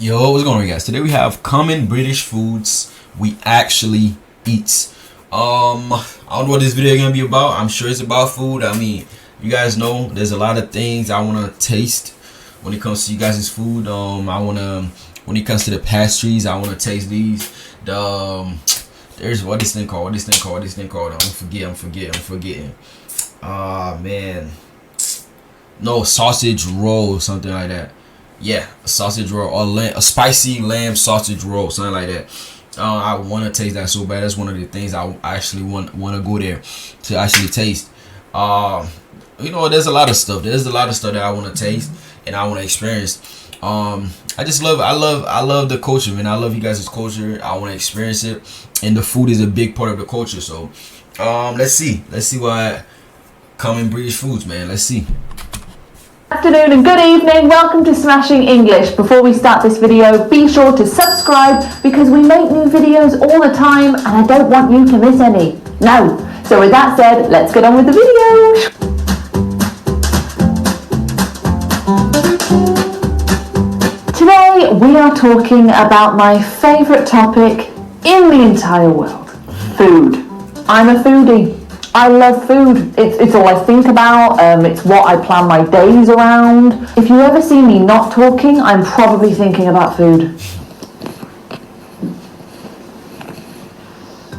Yo, what's going on, guys? Today we have common British foods we actually eat. I don't know what this video is gonna be about. I'm sure it's about food. I mean, you guys know there's a lot of things I wanna taste when it comes to you guys' food. When it comes to the pastries, I wanna taste these. There's what this thing called. I'm forgetting. Ah, man. No, sausage roll, something like that. Yeah, a sausage roll or a spicy lamb sausage roll, something like that. I want to taste that so bad. That's one of the things I actually want to go there to actually taste. There's a lot of stuff. There's a lot of stuff that I want to taste and I want to experience. I love the culture, man. I love you guys' culture. I want to experience it, and the food is a big part of the culture. So, let's see what common British foods, man. Let's see. Afternoon and good evening. Welcome to Smashing English. Before we start this video, be sure to subscribe because we make new videos all the time and I don't want you to miss any. No. So with that said, let's get on with the video. Today we are talking about my favourite topic in the entire world. Food. I'm a foodie. I love food. It's all I think about. It's what I plan my days around. If you ever see me not talking, I'm probably thinking about food.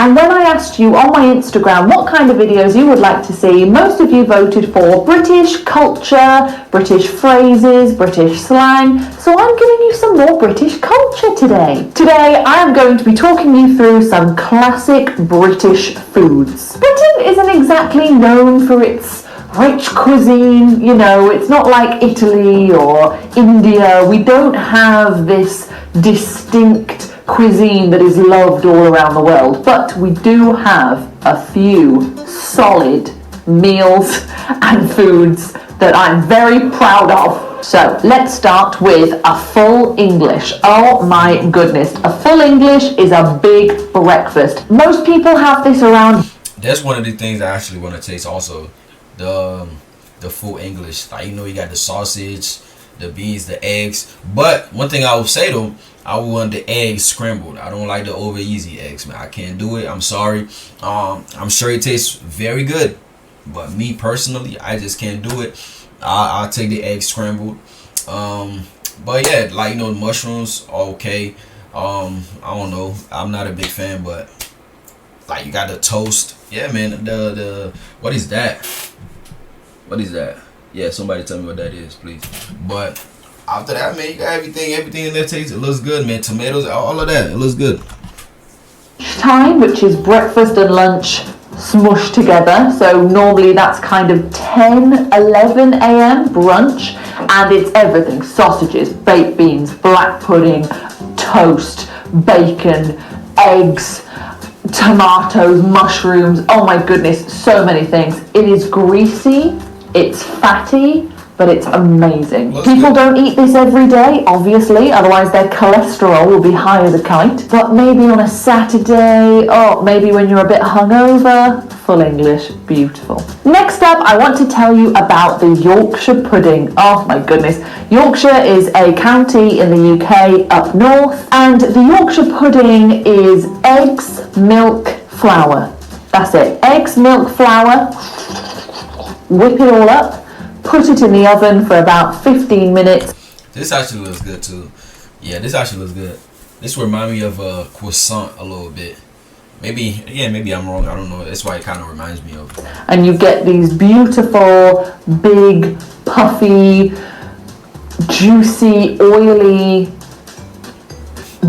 And when I asked you on my Instagram what kind of videos you would like to see, most of you voted for British culture, British phrases, British slang. So I'm giving you some more British culture today. Today I am going to be talking you through some classic British foods. Britain isn't exactly known for its rich cuisine, it's not like Italy or India. We don't have this distinct cuisine that is loved all around the world, but we do have a few solid meals and foods that I'm very proud of. So let's start with a full English. Oh my goodness, a full English is a big breakfast. Most people have this around. That's one of the things I actually want to taste also. The full English. Like, you got the sausage, the beans, the eggs. But one thing I will say though, I want the eggs scrambled. I don't like the over easy eggs, man. I can't do it. I'm sorry. I'm sure it tastes very good, but me personally, I just can't do it. I'll take the eggs scrambled. But yeah, the mushrooms are okay. I don't know. I'm not a big fan, but you got the toast. Yeah, man. The what is that? What is that? Yeah, somebody tell me what that is, please. But after that, man, you got everything in there tastes. It looks good, man. Tomatoes, all of that. It looks good. Time, which is breakfast and lunch smushed together. So normally that's kind of 10, 11 a.m. brunch. And it's everything. Sausages, baked beans, black pudding, toast, bacon, eggs, tomatoes, mushrooms. Oh my goodness, so many things. It is greasy. It's fatty. But it's amazing. People don't eat this every day, obviously, otherwise their cholesterol will be high as a kite. But maybe on a Saturday, or maybe when you're a bit hungover, full English, beautiful. Next up, I want to tell you about the Yorkshire pudding. Oh my goodness. Yorkshire is a county in the UK up north, and the Yorkshire pudding is eggs, milk, flour. That's it. Eggs, milk, flour, whip it all up. Put it in the oven for about 15 minutes. This actually looks good too. Yeah, this actually looks good. This reminds me of a croissant a little bit. Maybe I'm wrong. I don't know. That's why it kind of reminds me of. And you get these beautiful, big, puffy, juicy, oily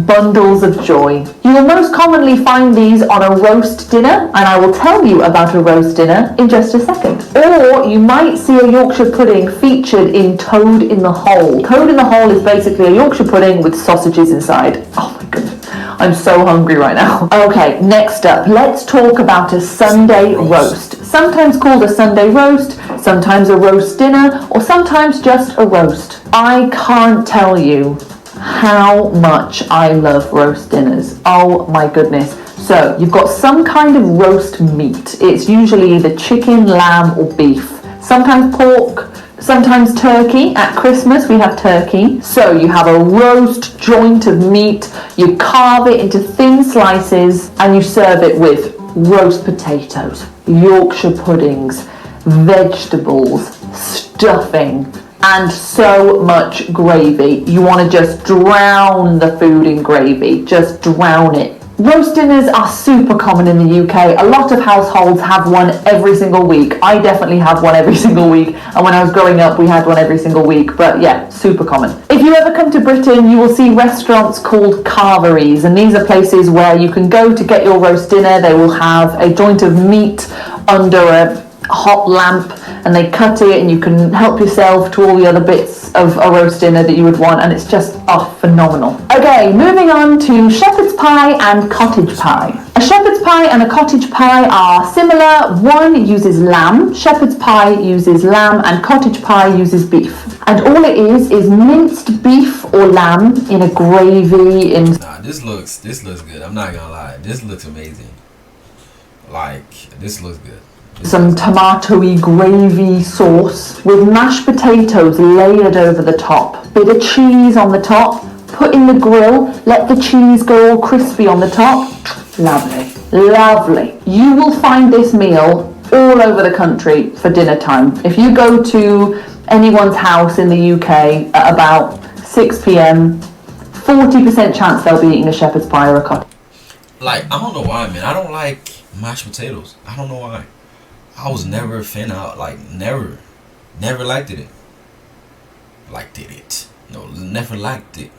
bundles of joy. You will most commonly find these on a roast dinner, and I will tell you about a roast dinner in just a second. Or you might see a Yorkshire pudding featured in Toad in the Hole. Toad in the Hole is basically a Yorkshire pudding with sausages inside. Oh my goodness, I'm so hungry right now. Okay, next up, let's talk about a Sunday roast. Sometimes called a Sunday roast, sometimes a roast dinner, or sometimes just a roast. I can't tell you how much I love roast dinners. Oh my goodness. So you've got some kind of roast meat. It's usually either chicken, lamb or beef. Sometimes pork, Sometimes turkey. At Christmas we have turkey. So you have a roast joint of meat, you carve it into thin slices and you serve it with roast potatoes, Yorkshire puddings, vegetables, stuffing, and so much gravy. You want to just drown the food in gravy, just drown it. Roast dinners are super common in the UK. A lot of households have one every single week. I definitely have one every single week. And when I was growing up, we had one every single week. But yeah, super common. If you ever come to Britain, you will see restaurants called carveries. And these are places where you can go to get your roast dinner. They will have a joint of meat under a hot lamp and they cut it and you can help yourself to all the other bits of a roast dinner that you would want, and it's just phenomenal. Okay, moving on to shepherd's pie and cottage pie. A shepherd's pie and a cottage pie are similar. One uses lamb, shepherd's pie uses lamb, and cottage pie uses beef. And all it is minced beef or lamb in a gravy in... Nah, this looks good. I'm not gonna lie. This looks amazing. Like, this looks good. Some tomatoey gravy sauce with mashed potatoes layered over the top, bit of cheese on the top, put in the grill, let the cheese go all crispy on the top. Lovely, lovely. You will find this meal all over the country for dinner time. If you go to anyone's house in the UK at about 6 p.m, 40% chance they'll be eating a shepherd's pie or a cottage. Like, I don't know why, man. I don't like mashed potatoes. I don't know why. I was never a fan of, like, never liked it. No, never liked it.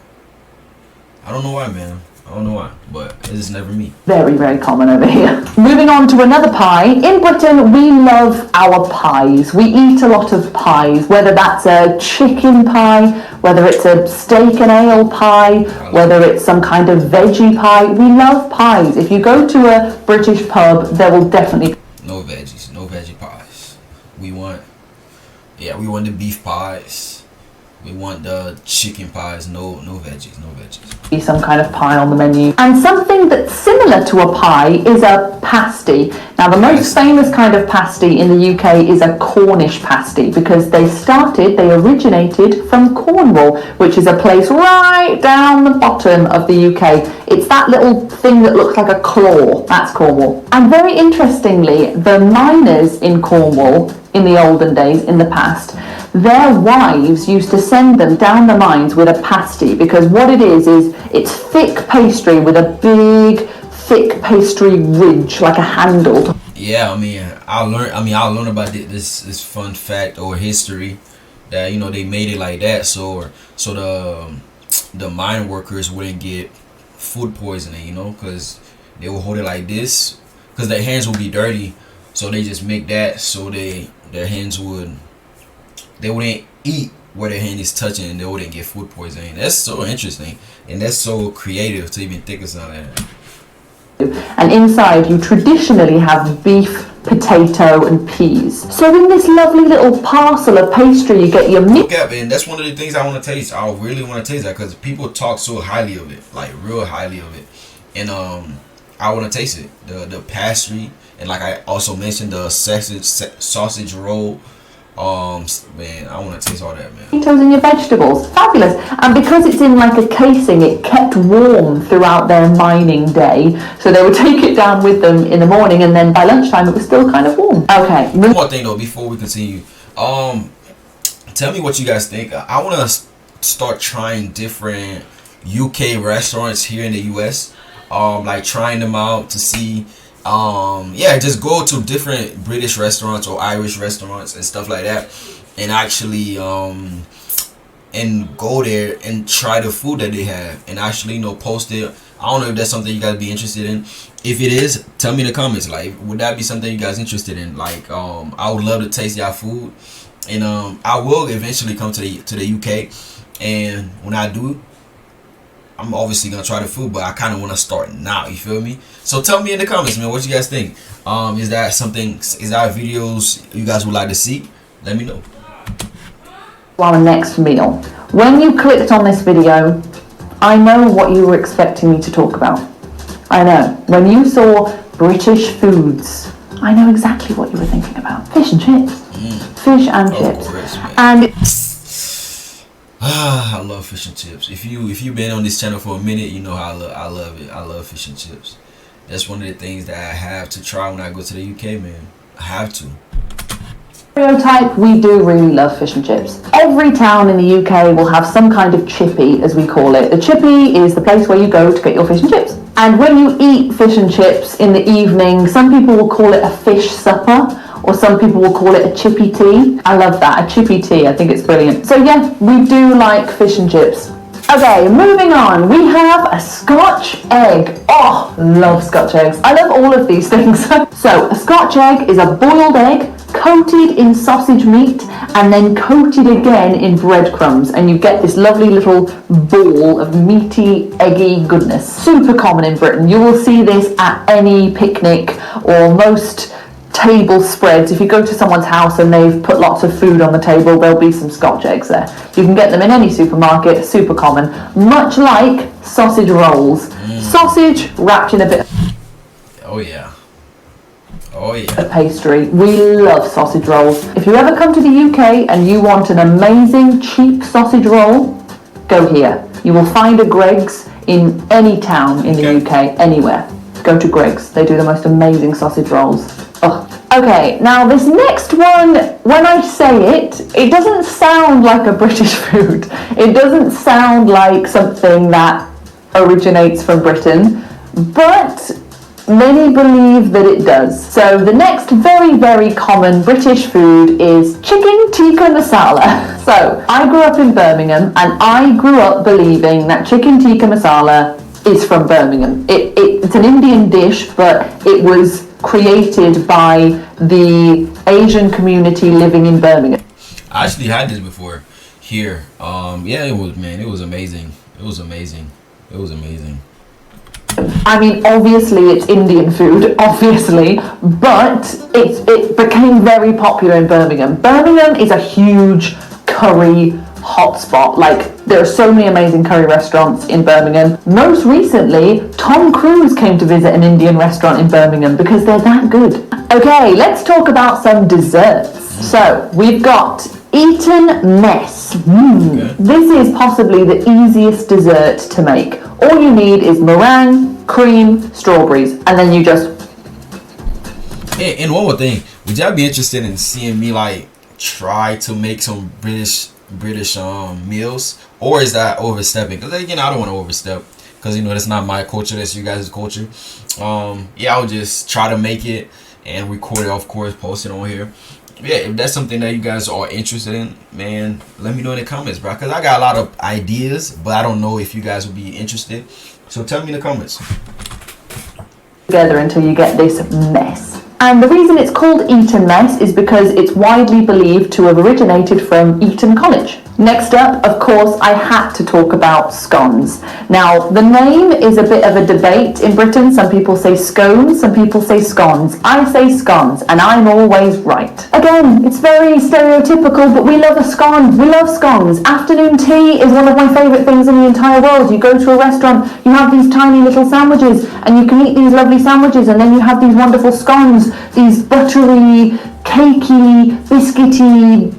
I don't know why, man. I don't know why, but it's just never me. Very, very common over here. Moving on to another pie. In Britain, we love our pies. We eat a lot of pies, whether that's a chicken pie, whether it's a steak and ale pie, whether it's some kind of veggie pie. We love pies. If you go to a British pub, there will definitely... No veggies, no veggie pies. We want the beef pies. We want the chicken pies. No veggies, no veggies. Be some kind of pie on the menu. And something that's similar to a pie is a pasty. Now, the most famous kind of pasty in the UK is a Cornish pasty because they originated from Cornwall, which is a place right down the bottom of the UK. It's that little thing that looks like a claw. That's Cornwall. And very interestingly, the miners in Cornwall in the olden days, in the past, their wives used to send them down the mines with a pasty because what it is it's thick pastry with a big, thick pastry ridge, like a handle. Yeah, I learned about this fun fact or history that, you know, they made it like that so the mine workers wouldn't get food poisoning, you know, because they will hold it like this because their hands will be dirty, so they just make that so their hands wouldn't eat where their hand is touching and they wouldn't get food poisoning. That's so interesting and that's so creative to even think of something like that. And inside you traditionally have beef, potato and peas. So in this lovely little parcel of pastry you get your meat. Yeah, man, that's one of the things I want to taste. I really want to taste that because people talk so highly of it, like real highly of it, and I want to taste it. The pastry, and like I also mentioned, the sausage roll. Man, I want to taste all that, man. Potatoes and your vegetables, fabulous. And because it's in like a casing, it kept warm throughout their mining day. So they would take it down with them in the morning, and then by lunchtime it was still kind of warm. Okay. One more thing though, before we continue, tell me what you guys think. I want to start trying different UK restaurants here in the US. Like trying them out to see. Just go to different British restaurants or Irish restaurants and stuff like that, and actually and go there and try the food that they have and actually, you know, post it. I don't know if that's something you guys be interested in. If it is, tell me in the comments. Like, would that be something you guys interested in? Like, I would love to taste y'all food, and I will eventually come to the UK, and when I do, I'm obviously gonna try the food, but I kind of want to start now. You feel me? So tell me in the comments, man, what you guys think. Is that videos you guys would like to see? Let me know. Our next meal. When you clicked on this video, I know what you were expecting me to talk about. I know. When you saw British foods, I know exactly what you were thinking about. Fish and chips. Fish and Of chips. course, man. And I love fish and chips. If you've been on this channel for a minute, you know how I love it. I love fish and chips. That's one of the things that I have to try when I go to the UK, man. I have to. stereotype, we do really love fish and chips. Every town in the UK will have some kind of chippy, as we call it. The chippy is the place where you go to get your fish and chips. And when you eat fish and chips in the evening, some people will call it a fish supper, or some people will call it a chippy tea. I love that, a chippy tea. I think it's brilliant. So yeah, we do like fish and chips. Okay, moving on. We have a Scotch egg. Oh, love Scotch eggs. I love all of these things. So a Scotch egg is a boiled egg coated in sausage meat and then coated again in breadcrumbs, and you get this lovely little ball of meaty, eggy goodness. Super common in Britain. You will see this at any picnic or most table spreads. If you go to someone's house and they've put lots of food on the table, there'll be some Scotch eggs there. You can get them in any supermarket, super common. Much like sausage rolls. Sausage wrapped in a bit Oh yeah. Oh yeah. of pastry. We love sausage rolls. If you ever come to the UK and you want an amazing cheap sausage roll, go here. You will find a Greggs in any town in the UK, anywhere. Go to Greggs. They do the most amazing sausage rolls. Oh. Okay, now this next one, when I say it, it doesn't sound like a British food. It doesn't sound like something that originates from Britain, but many believe that it does. So the next very, very common British food is chicken tikka masala. So I grew up in Birmingham and I grew up believing that chicken tikka masala is from Birmingham. It's an Indian dish, but it was created by the Asian community living in Birmingham. I actually had this before here. Yeah, it was, man, it was amazing. It was amazing. It was amazing. I mean, obviously it's Indian food, obviously, but it became very popular in Birmingham. Birmingham is a huge curry hotspot. Like, there are so many amazing curry restaurants in Birmingham. Most recently, Tom Cruise came to visit an Indian restaurant in Birmingham because they're that good. Okay, let's talk about some desserts. So, we've got Eton mess. This is possibly the easiest dessert to make. All you need is meringue, cream, strawberries, and then you just... And one more thing, would y'all be interested in seeing me like try to make some British meals, or is that overstepping? Because again, I don't want to overstep, because you know that's not my culture, that's you guys' culture. Yeah, I'll just try to make it and record it, of course, post it on here. Yeah, if that's something that you guys are interested in, man, let me know in the comments, bro, because I got a lot of ideas, but I don't know if you guys would be interested, so tell me in the comments. Together until you get this mess. And the reason it's called Eton mess is because it's widely believed to have originated from Eton College. Next up, of course, I had to talk about scones. Now, the name is a bit of a debate in Britain. Some people say scones, some people say scones. I say scones, and I'm always right. Again, it's very stereotypical, but we love a scone. We love scones. Afternoon tea is one of my favourite things in the entire world. You go to a restaurant, you have these tiny little sandwiches, and you can eat these lovely sandwiches, and then you have these wonderful scones, these buttery, cakey, biscuity,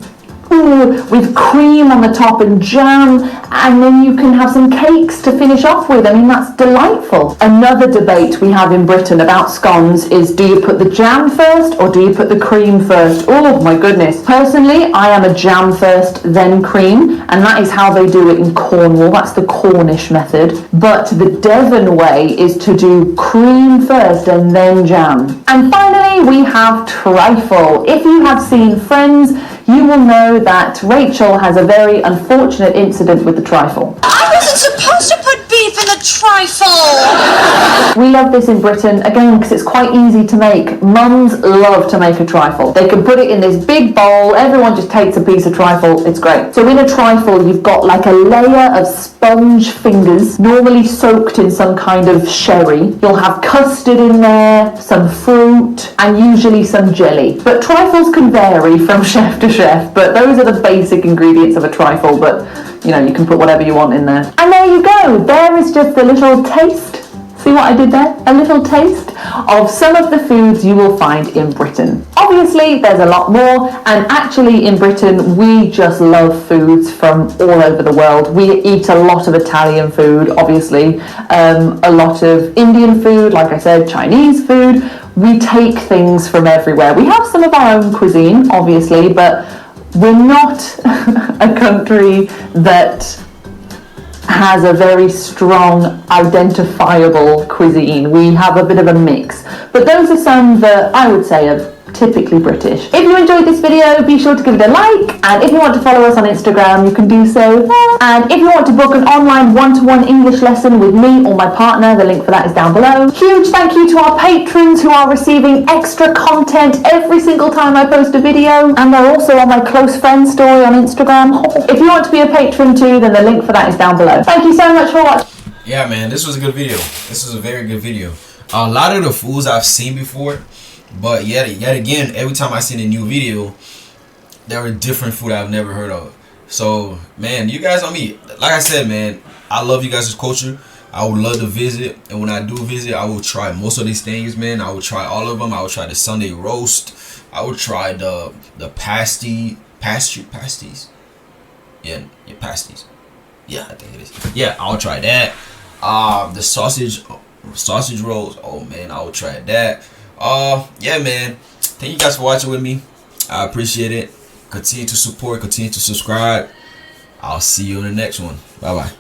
with cream on the top and jam, and then you can have some cakes to finish off with. I mean, that's delightful. Another debate we have in Britain about scones is, do you put the jam first or do you put the cream first? Oh my goodness. Personally, I am a jam first, then cream, and that is how they do it in Cornwall. That's the Cornish method. But the Devon way is to do cream first and then jam. And finally, we have trifle. If you have seen Friends, you will know that Rachel has a very unfortunate incident with the trifle. I wasn't supposed to put beef in the trifle! We love this in Britain, again, because it's quite easy to make. Mums love to make a trifle. They can put it in this big bowl, everyone just takes a piece of trifle, it's great. So in a trifle, you've got like a layer of sponge fingers, normally soaked in some kind of sherry. You'll have custard in there, some fruit, and usually some jelly. But trifles can vary from chef to chef, but those are the basic ingredients of a trifle, but you know, you can put whatever you want in there. And there you go, there is just a little taste, See what I did there? A little taste of some of the foods you will find in Britain. Obviously, there's a lot more, and actually in Britain, we just love foods from all over the world. We eat a lot of Italian food, obviously, a lot of Indian food, like I said, Chinese food. We take things from everywhere. We have some of our own cuisine, obviously, but we're not a country that has a very strong, identifiable cuisine. We have a bit of a mix. But those are some that I would say are typically British. If you enjoyed this video, be sure to give it a like, and if you want to follow us on Instagram, you can do so there. And if you want to book an online one-to-one English lesson with me or my partner, the link for that is down below. Huge thank you to our patrons who are receiving extra content every single time I post a video, and they're also on my close friends story on Instagram. If you want to be a patron too, then the link for that is down below. Thank you so much for watching. Yeah, man, this was a good video. This was a very good video. A lot of the foods I've seen before, but yet again, every time I seen a new video, there were different food I've never heard of. So, man, you guys on me. Like I said, man, I love you guys' culture. I would love to visit, and when I do visit, I will try most of these things, man. I will try all of them. I will try the Sunday roast. I will try the pasties. Yeah, pasties. Yeah, I think it is. Yeah, I'll try that. The sausage rolls. Oh man, I will try that. Yeah, man. Thank you guys for watching with me. I appreciate it. Continue to support. Continue to subscribe. I'll see you in the next one. Bye bye.